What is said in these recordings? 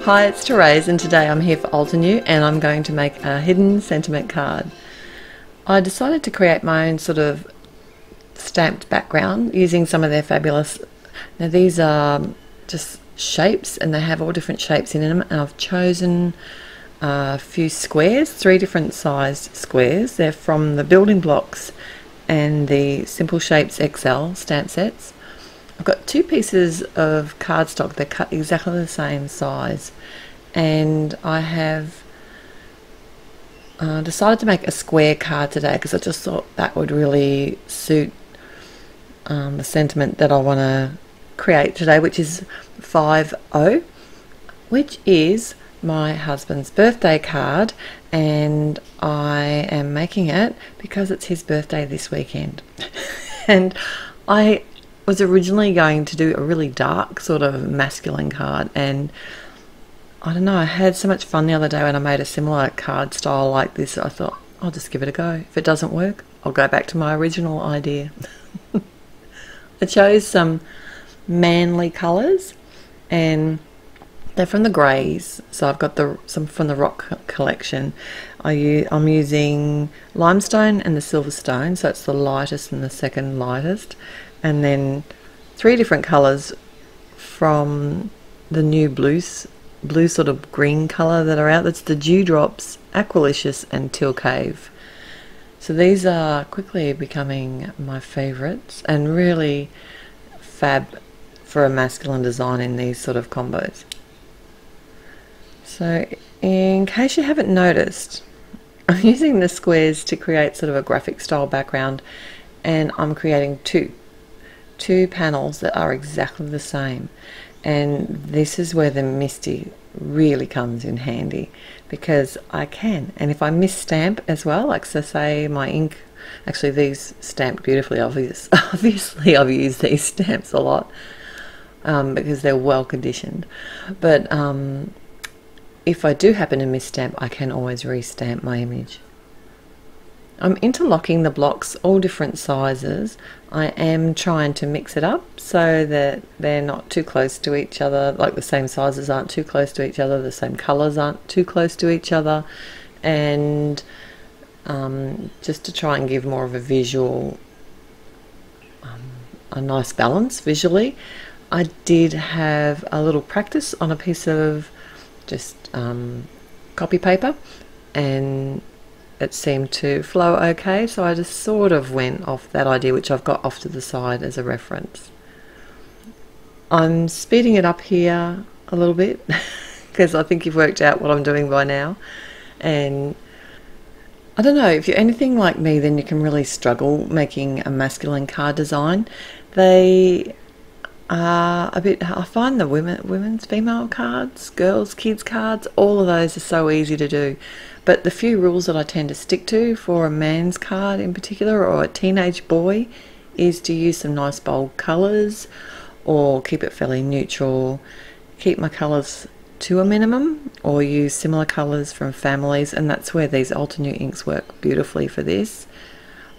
Hi, it's Therese and today I'm here for Altenew and I'm going to make a hidden sentiment card. I decided to create my own sort of stamped background using some of their fabulous... Now these are just shapes and they have all different shapes in them, and I've chosen a few squares, 3 different sized squares. They're from the building blocks and the Simple Shapes XL stamp sets. I've got 2 pieces of cardstock. They're cut exactly the same size, and I have decided to make a square card today because I just thought that would really suit the sentiment that I want to create today, which is 5-0, which is my husband's birthday card, and I am making it because it's his birthday this weekend. And I was originally going to do a really dark sort of masculine card, and I don't know, I had so much fun the other day when I made a similar card style like this. I thought I'll just give it a go. If it doesn't work, I'll go back to my original idea. I chose some manly colours and they're from the greys, so I've got some from the rock collection. I'm using limestone and the silverstone, so it's the lightest and the second lightest, and then 3 different colours from the new blue sort of green colour that are out. That's the Dewdrops, Aqualicious and Teal Cave. So these are quickly becoming my favourites and really fab for a masculine design in these sort of combos. So in case you haven't noticed, I'm using the squares to create sort of a graphic style background, and I'm creating two panels that are exactly the same. And this is where the MISTI really comes in handy, because I can, and if I misstamp as well, like so say my ink, actually these stamp beautifully, obviously I've used these stamps a lot because they're well conditioned, but if I do happen to misstamp, I can always restamp my image. I'm interlocking the blocks all different sizes. I am trying to mix it up so that they're not too close to each other, like the same sizes aren't too close to each other, the same colours aren't too close to each other, and just to try and give more of a visual, a nice balance visually. I did have a little practice on a piece of just copy paper, and it seemed to flow okay, so I just sort of went off that idea, which I've got off to the side as a reference. I'm speeding it up here a little bit because I think you've worked out what I'm doing by now, and I don't know, if you're anything like me, then you can really struggle making a masculine card design. They are a bit, I find the women's female cards, girls, kids cards, all of those are so easy to do. But the few rules that I tend to stick to for a man's card in particular, or a teenage boy, is to use some nice bold colours or keep it fairly neutral, keep my colours to a minimum, or use similar colours from families, and that's where these Altenew inks work beautifully for this.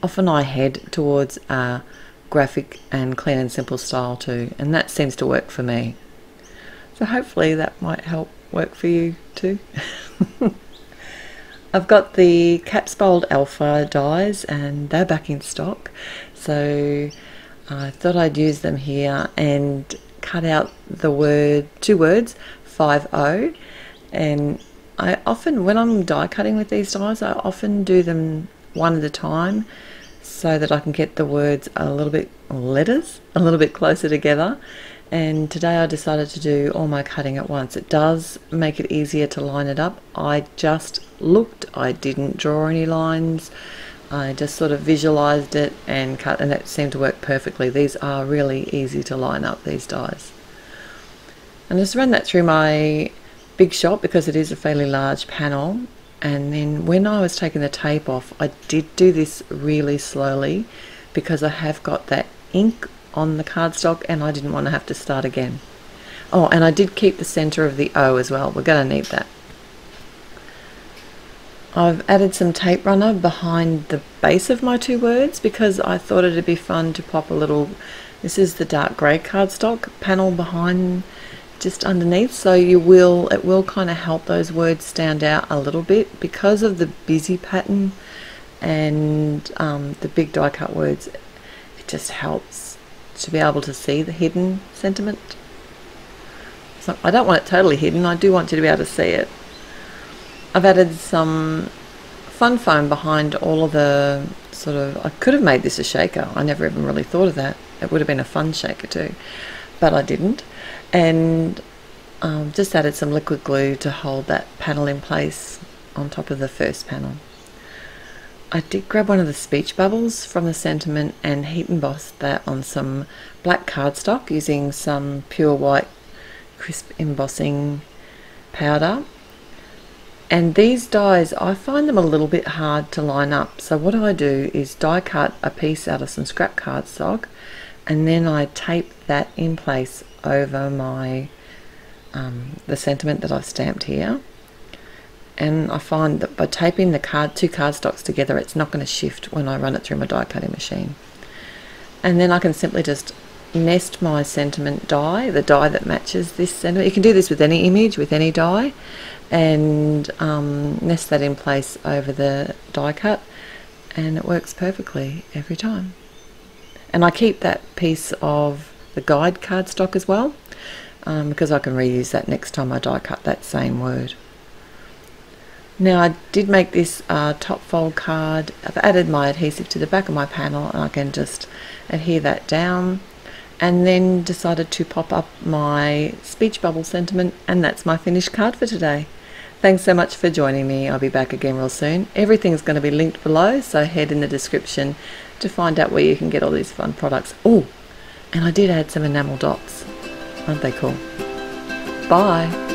Often I head towards a graphic and clean and simple style too, and that seems to work for me. So hopefully that might help work for you too. I've got the Caps Bold Alpha dies and they're back in stock, so I thought I'd use them here and cut out the 2 words 5-0, and I often, when I'm die cutting with these dies, I often do them one at a time so that I can get the words a little bit, or letters, a little bit closer together. And today I decided to do all my cutting at once. It does make it easier to line it up. I just looked, I didn't draw any lines, I just sort of visualized it and cut, and it seemed to work perfectly. These are really easy to line up, these dies. And just run that through my big shot because it is a fairly large panel. And then when I was taking the tape off, I did do this really slowly because I have got that ink on the cardstock and I didn't want to have to start again. Oh, and I did keep the center of the O as well. We're going to need that. I've added some tape runner behind the base of my 2 words because I thought it'd be fun to pop a little, this is the dark grey cardstock panel behind just underneath, so it will kind of help those words stand out a little bit because of the busy pattern and the big die cut words. It just helps to be able to see the hidden sentiment. So I don't want it totally hidden, I do want you to be able to see it. I've added some fun foam behind all of the sort of, I could have made this a shaker, I never even really thought of that. It would have been a fun shaker too, but I didn't. And just added some liquid glue to hold that panel in place on top of the first panel. I did grab one of the speech bubbles from the sentiment and heat emboss that on some black cardstock using some pure white crisp embossing powder. And these dies, I find them a little bit hard to line up, so what I do is die cut a piece out of some scrap cardstock and then I tape that in place over my the sentiment that I've stamped here. And I find that by taping the two cardstocks together, it's not going to shift when I run it through my die cutting machine. And then I can simply just nest my sentiment die, the die that matches this sentiment. You can do this with any image, with any die, and nest that in place over the die cut, and it works perfectly every time. And I keep that piece of the guide cardstock as well, because I can reuse that next time I die cut that same word. Now I did make this top fold card. I've added my adhesive to the back of my panel and I can just adhere that down, and then decided to pop up my speech bubble sentiment, and that's my finished card for today. Thanks so much for joining me. I'll be back again real soon. Everything's going to be linked below, so head in the description to find out where you can get all these fun products. Oh, and I did add some enamel dots. Aren't they cool? Bye.